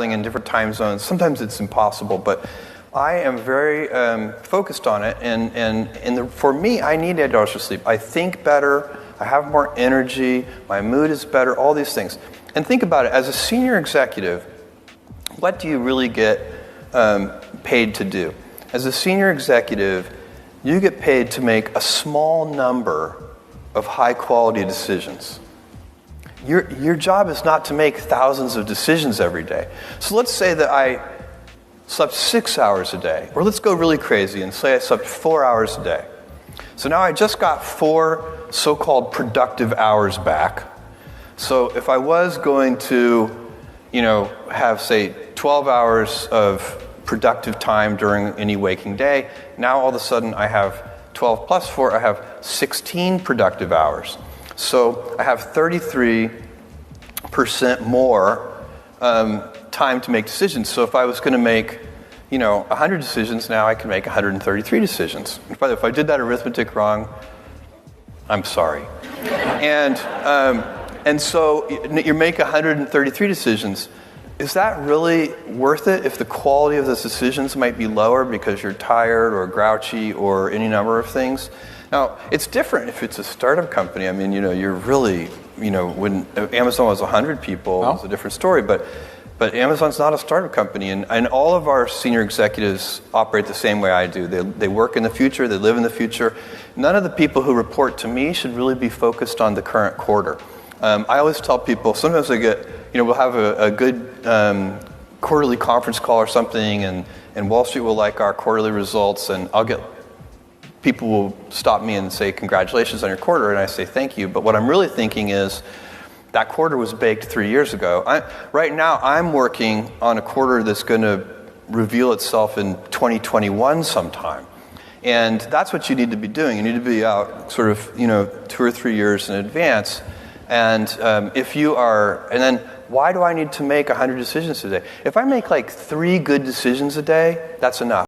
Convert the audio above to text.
in different time zones. Sometimes it's impossible, but I am very focused on it. And for me, I need 8 hours of sleep. I think better. I have more energy. My mood is better. All these things. And think about it. As a senior executive, what do you really get paid to do? As a senior executive, you get paid to make a small number of high-quality decisions. Your job is not to make thousands of decisions every day. So let's say that I slept 6 hours a day, or let's go really crazy and say I slept 4 hours a day. So now I just got 4 so-called productive hours back. So if I was going to, have, say, 12 hours of productive time during any waking day, now all of a sudden I have 12 plus 4, I have 16 productive hours. So I have 33% more time to make decisions. So if I was going to make, 100 decisions, now I can make 133 decisions. By the way, if I did that arithmetic wrong, I'm sorry. And so you make 133 decisions. Is that really worth it if the quality of those decisions might be lower because you're tired or grouchy or any number of things? Now, it's different if it's a startup company. I mean, you're really, when Amazon was 100 people, it was a different story. But Amazon's not a startup company. And all of our senior executives operate the same way I do. They work in the future. They live in the future. None of the people who report to me should really be focused on the current quarter. I always tell people, sometimes I get, we'll have a good quarterly conference call or something, and Wall Street will like our quarterly results, and people will stop me and say, congratulations on your quarter, and I say, thank you. But what I'm really thinking is, that quarter was baked 3 years ago. Right now, I'm working on a quarter that's going to reveal itself in 2021 sometime. And that's what you need to be doing. You need to be out sort of, 2 or 3 years in advance. And and then why do I need to make 100 decisions a day? If I make like 3 good decisions a day, that's enough.